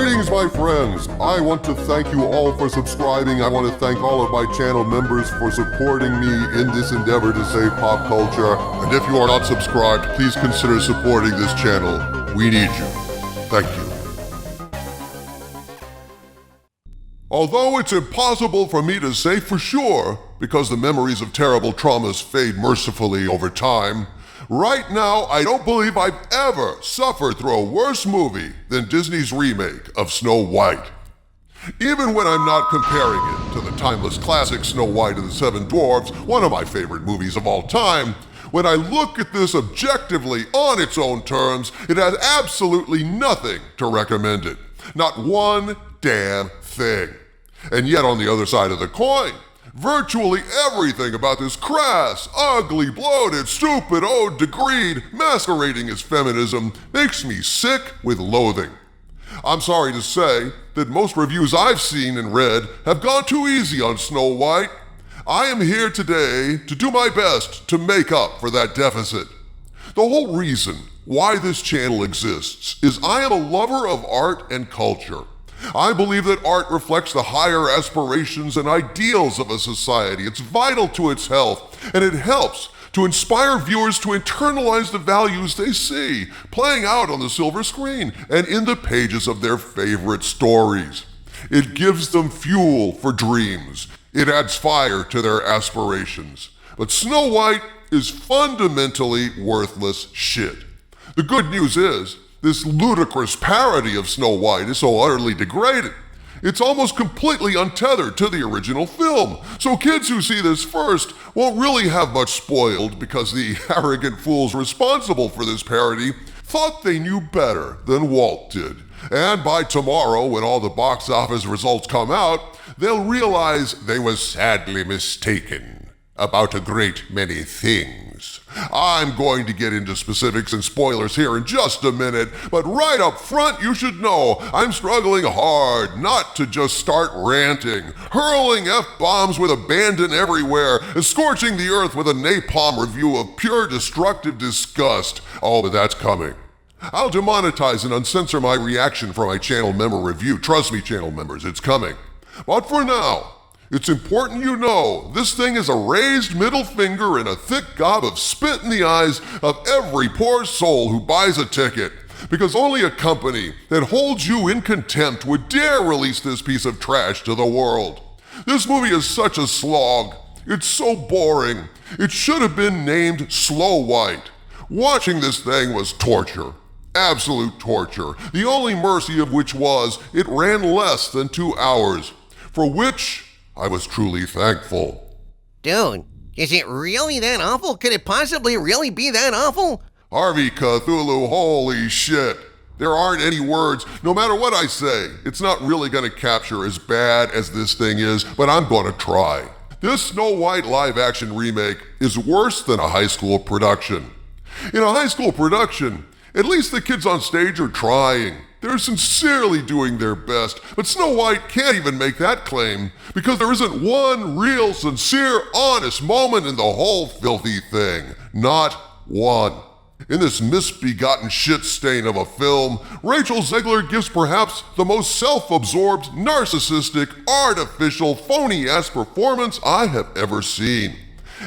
Greetings, my friends. I want to thank you all for subscribing. I want to thank all of my channel members for supporting me in this endeavor to save pop culture. And if you are not subscribed, please consider supporting this channel. We need you. Thank you. Although it's impossible for me to say for sure, because the memories of terrible traumas fade mercifully over time, right now, I don't believe I've ever suffered through a worse movie than Disney's remake of Snow White. Even when I'm not comparing it to the timeless classic Snow White and the Seven Dwarfs, one of my favorite movies of all time, when I look at this objectively on its own terms, it has absolutely nothing to recommend it. Not one damn thing. And yet on the other side of the coin, virtually everything about this crass, ugly, bloated, stupid ode to greed masquerading as feminism makes me sick with loathing. I'm sorry to say that most reviews I've seen and read have gone too easy on Snow White. I am here today to do my best to make up for that deficit. The whole reason why this channel exists is I am a lover of art and culture. I believe that art reflects the higher aspirations and ideals of a society. It's vital to its health, and it helps to inspire viewers to internalize the values they see playing out on the silver screen and in the pages of their favorite stories. It gives them fuel for dreams. It adds fire to their aspirations. But Snow White is fundamentally worthless shit. The good news is, this ludicrous parody of Snow White is so utterly degraded. It's almost completely untethered to the original film. So kids who see this first won't really have much spoiled because the arrogant fools responsible for this parody thought they knew better than Walt did. And by tomorrow, when all the box office results come out, they'll realize they was sadly mistaken about a great many things. I'm going to get into specifics and spoilers here in just a minute, but right up front you should know I'm struggling hard not to just start ranting, hurling F-bombs with abandon everywhere, and scorching the earth with a napalm review of pure destructive disgust. Oh, but that's coming. I'll demonetize and uncensor my reaction for my channel member review. Trust me, channel members, it's coming. But for now, it's important you know this thing is a raised middle finger and a thick gob of spit in the eyes of every poor soul who buys a ticket, because only a company that holds you in contempt would dare release this piece of trash to the world. This movie is such a slog. It's so boring. It should have been named Slow White. Watching this thing was torture. Absolute torture. The only mercy of which was it ran less than 2 hours, for which I was truly thankful. Dude, is it really that awful? Could it possibly really be that awful? Harvey Cthulhu, holy shit. There aren't any words. No matter what I say, it's not really going to capture as bad as this thing is, but I'm going to try. This Snow White live-action remake is worse than a high school production. In a high school production, at least the kids on stage are trying. They're sincerely doing their best, but Snow White can't even make that claim because there isn't one real, sincere, honest moment in the whole filthy thing. Not one. In this misbegotten shit stain of a film, Rachel Zegler gives perhaps the most self-absorbed, narcissistic, artificial, phony-ass performance I have ever seen.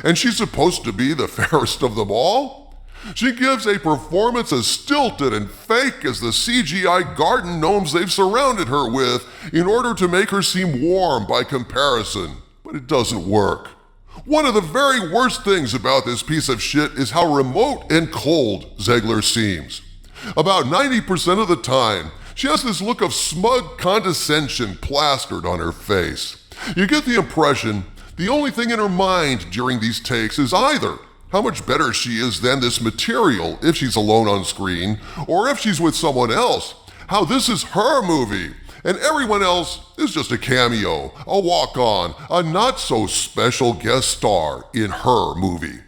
And she's supposed to be the fairest of them all? She gives a performance as stilted and fake as the CGI garden gnomes they've surrounded her with in order to make her seem warm by comparison. But it doesn't work. One of the very worst things about this piece of shit is how remote and cold Zegler seems. About 90% of the time, she has this look of smug condescension plastered on her face. You get the impression the only thing in her mind during these takes is either how much better she is than this material if she's alone on screen, or if she's with someone else, how this is her movie, and everyone else is just a cameo, a walk-on, a not-so-special guest star in her movie.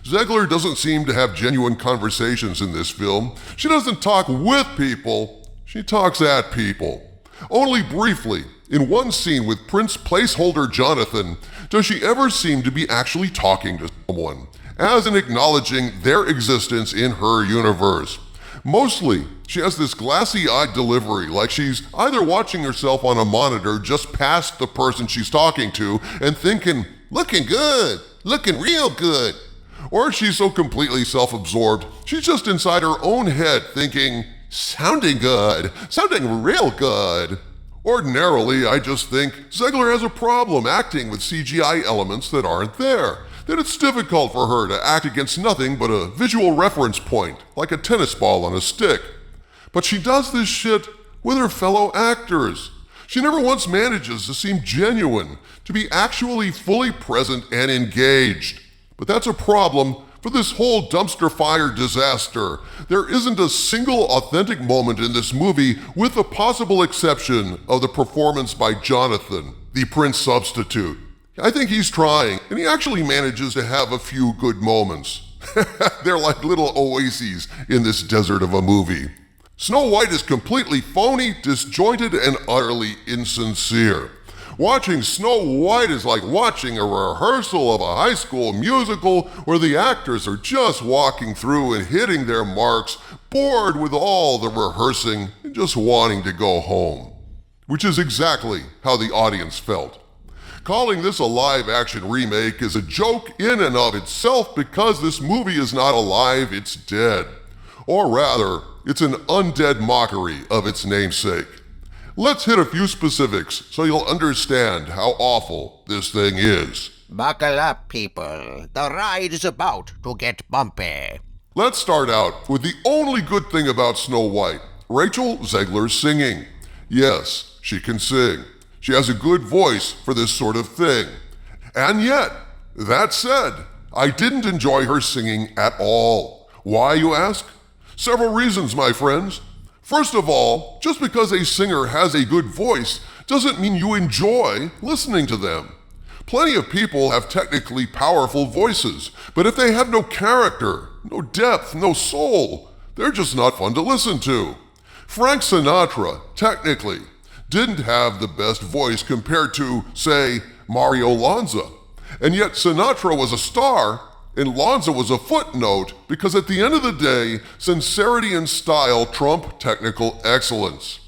Zegler doesn't seem to have genuine conversations in this film. She doesn't talk with people, she talks at people. Only briefly, in one scene with Prince placeholder Jonathan, does she ever seem to be actually talking to someone, as in acknowledging their existence in her universe. Mostly, she has this glassy-eyed delivery, like she's either watching herself on a monitor just past the person she's talking to and thinking, looking good, looking real good. Or she's so completely self-absorbed, she's just inside her own head thinking, sounding good, sounding real good. Ordinarily, I just think Zegler has a problem acting with CGI elements that aren't there, that it's difficult for her to act against nothing but a visual reference point, like a tennis ball on a stick. But she does this shit with her fellow actors. She never once manages to seem genuine, to be actually fully present and engaged. But that's a problem for this whole dumpster fire disaster. There isn't a single authentic moment in this movie, with the possible exception of the performance by Jonathan, the Prince substitute. I think he's trying, and he actually manages to have a few good moments. They're like little oases in this desert of a movie. Snow White is completely phony, disjointed, and utterly insincere. Watching Snow White is like watching a rehearsal of a high school musical where the actors are just walking through and hitting their marks, bored with all the rehearsing and just wanting to go home. Which is exactly how the audience felt. Calling this a live-action remake is a joke in and of itself because this movie is not alive, it's dead. Or rather, it's an undead mockery of its namesake. Let's hit a few specifics so you'll understand how awful this thing is. Buckle up, people. The ride is about to get bumpy. Let's start out with the only good thing about Snow White, Rachel Zegler's singing. Yes, she can sing. She has a good voice for this sort of thing. And yet, that said, I didn't enjoy her singing at all. Why, you ask? Several reasons, my friends. First of all, just because a singer has a good voice doesn't mean you enjoy listening to them. Plenty of people have technically powerful voices, but if they have no character, no depth, no soul, they're just not fun to listen to. Frank Sinatra, technically, didn't have the best voice compared to, say, Mario Lanza. And yet Sinatra was a star, and Lanza was a footnote, because at the end of the day, sincerity and style trump technical excellence.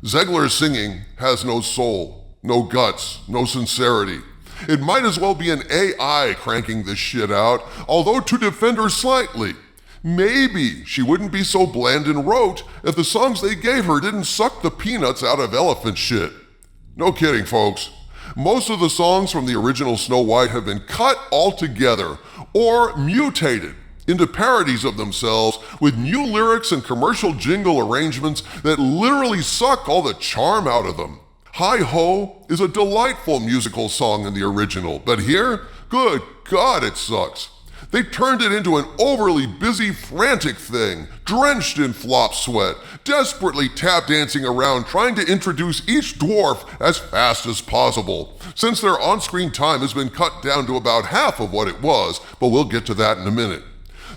Zegler's singing has no soul, no guts, no sincerity. It might as well be an AI cranking this shit out, although to defend her slightly, maybe she wouldn't be so bland and rote if the songs they gave her didn't suck the peanuts out of elephant shit. No kidding, folks. Most of the songs from the original Snow White have been cut altogether or mutated into parodies of themselves with new lyrics and commercial jingle arrangements that literally suck all the charm out of them. Hi Ho is a delightful musical song in the original, but here, good God, it sucks. They turned it into an overly busy, frantic thing, drenched in flop sweat, desperately tap dancing around trying to introduce each dwarf as fast as possible, since their on-screen time has been cut down to about half of what it was, but we'll get to that in a minute.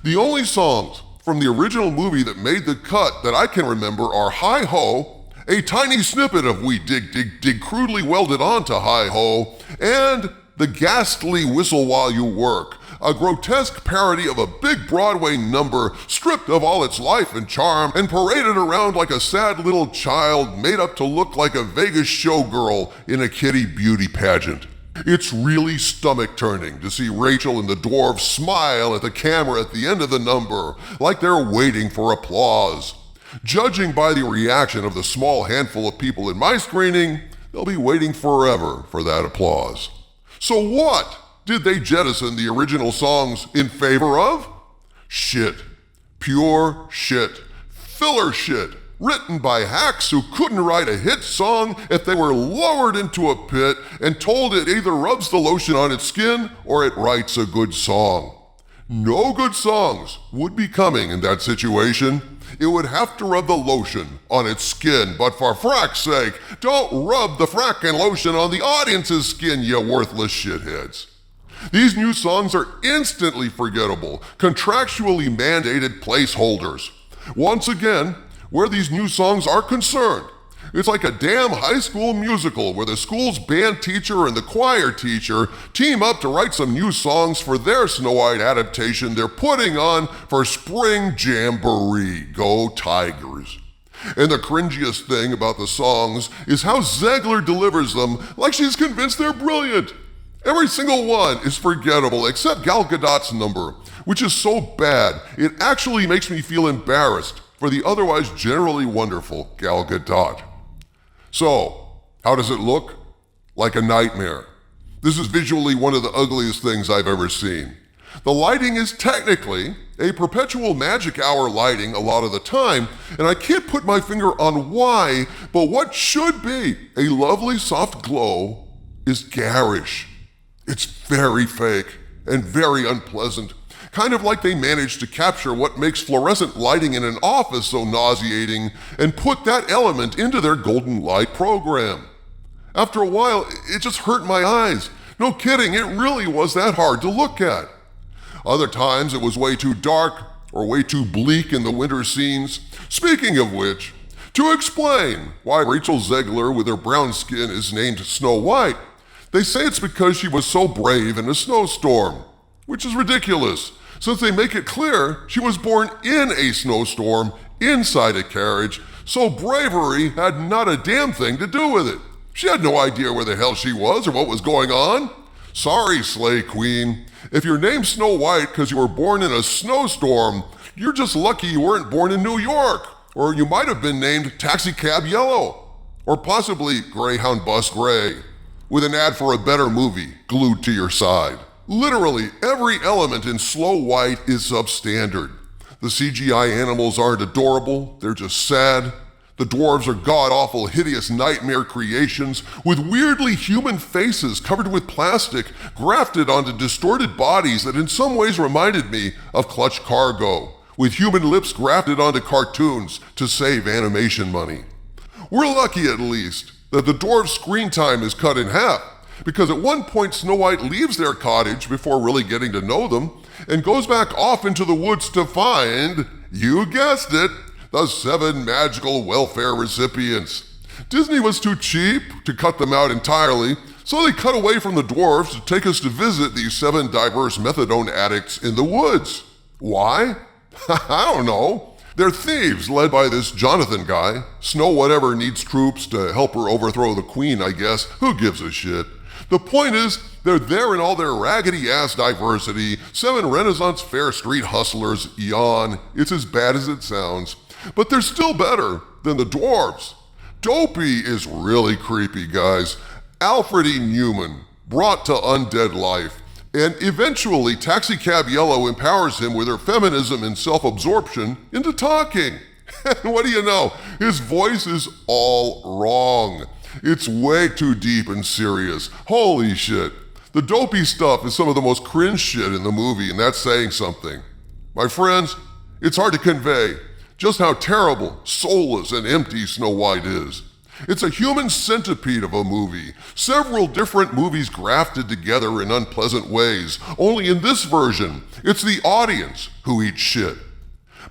The only songs from the original movie that made the cut that I can remember are Hi Ho, a tiny snippet of We Dig Dig Dig crudely welded onto Hi Ho, and The Ghastly Whistle While You Work, a grotesque parody of a big Broadway number stripped of all its life and charm and paraded around like a sad little child made up to look like a Vegas showgirl in a kiddie beauty pageant. It's really stomach-turning to see Rachel and the dwarves smile at the camera at the end of the number, like they're waiting for applause. Judging by the reaction of the small handful of people in my screening, they'll be waiting forever for that applause. So what did they jettison the original songs in favor of? Shit. Pure shit. Filler shit. Written by hacks who couldn't write a hit song if they were lowered into a pit and told it either rubs the lotion on its skin or it writes a good song. No good songs would be coming in that situation. It would have to rub the lotion on its skin, but for frack's sake, don't rub the frackin' lotion on the audience's skin, you worthless shitheads. These new songs are instantly forgettable, contractually mandated placeholders. Once again, where these new songs are concerned, It's like a damn high school musical where the school's band teacher and the choir teacher team up to write some new songs for their Snow White adaptation they're putting on for Spring Jamboree. Go Tigers. And the cringiest thing about the songs is how Zegler delivers them like she's convinced they're brilliant. Every single one is forgettable except Gal Gadot's number, which is so bad it actually makes me feel embarrassed for the otherwise generally wonderful Gal Gadot. So, how does it look? Like a nightmare. This is visually one of the ugliest things I've ever seen. The lighting is technically a perpetual magic hour lighting a lot of the time, and I can't put my finger on why, but what should be a lovely soft glow is garish. It's very fake and very unpleasant, kind of like they managed to capture what makes fluorescent lighting in an office so nauseating and put that element into their golden light program. After a while, it just hurt my eyes. No kidding, it really was that hard to look at. Other times it was way too dark or way too bleak in the winter scenes. Speaking of which, to explain why Rachel Zegler with her brown skin is named Snow White, they say it's because she was so brave in a snowstorm, which is ridiculous, since they make it clear she was born in a snowstorm inside a carriage, so bravery had not a damn thing to do with it. She had no idea where the hell she was or what was going on. Sorry, Slay Queen. If you're named Snow White because you were born in a snowstorm, you're just lucky you weren't born in New York. Or you might have been named Taxicab Yellow. Or possibly Greyhound Bus Gray, with an ad for a better movie glued to your side. Literally every element in Snow White is substandard. The CGI animals aren't adorable, they're just sad. The dwarves are god-awful, hideous nightmare creations with weirdly human faces covered with plastic grafted onto distorted bodies that in some ways reminded me of Clutch Cargo, with human lips grafted onto cartoons to save animation money. We're lucky at least that the dwarves' screen time is cut in half, because at one point Snow White leaves their cottage before really getting to know them and goes back off into the woods to find, you guessed it, the 7 magical welfare recipients. Disney was too cheap to cut them out entirely, so they cut away from the dwarves to take us to visit these 7 diverse methadone addicts in the woods. Why? I don't know. They're thieves led by this Jonathan guy. Snow Whatever needs troops to help her overthrow the queen, I guess. Who gives a shit? The point is, they're there in all their raggedy-ass diversity. 7 Renaissance Fair Street hustlers, yawn. It's as bad as it sounds. But they're still better than the dwarves. Dopey is really creepy, guys. Alfred E. Newman, brought to undead life. And eventually, Taxicab Yellow empowers him with her feminism and self-absorption into talking. And what do you know? His voice is all wrong. It's way too deep and serious. Holy shit. The dopey stuff is some of the most cringe shit in the movie, and that's saying something. My friends, it's hard to convey just how terrible, soulless, and empty Snow White is. It's a human centipede of a movie, several different movies grafted together in unpleasant ways. Only in this version, it's the audience who eats shit.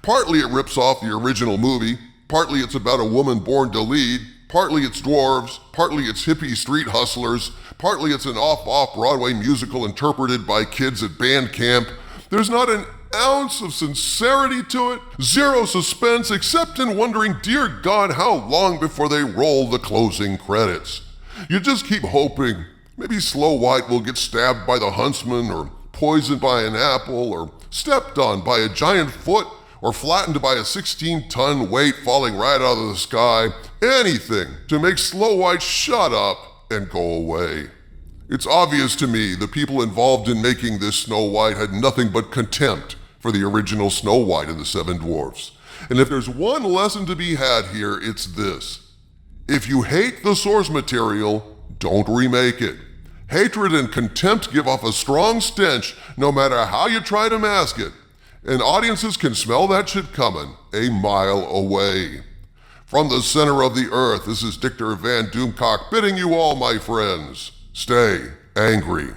Partly it rips off the original movie, partly it's about a woman born to lead, partly it's dwarves, partly it's hippie street hustlers, partly it's an off-Broadway musical interpreted by kids at band camp. There's not an ounce of sincerity to it, zero suspense, except in wondering, dear God, how long before they roll the closing credits. You just keep hoping maybe Snow White will get stabbed by the huntsman, or poisoned by an apple, or stepped on by a giant foot, or flattened by a 16-ton weight falling right out of the sky. Anything to make Snow White shut up and go away. It's obvious to me the people involved in making this Snow White had nothing but contempt for the original Snow White and the 7 Dwarfs. And if there's one lesson to be had here, it's this. If you hate the source material, don't remake it. Hatred and contempt give off a strong stench no matter how you try to mask it. And audiences can smell that shit coming a mile away. From the center of the earth, this is Dictor Van Doomcock bidding you all, my friends, stay angry.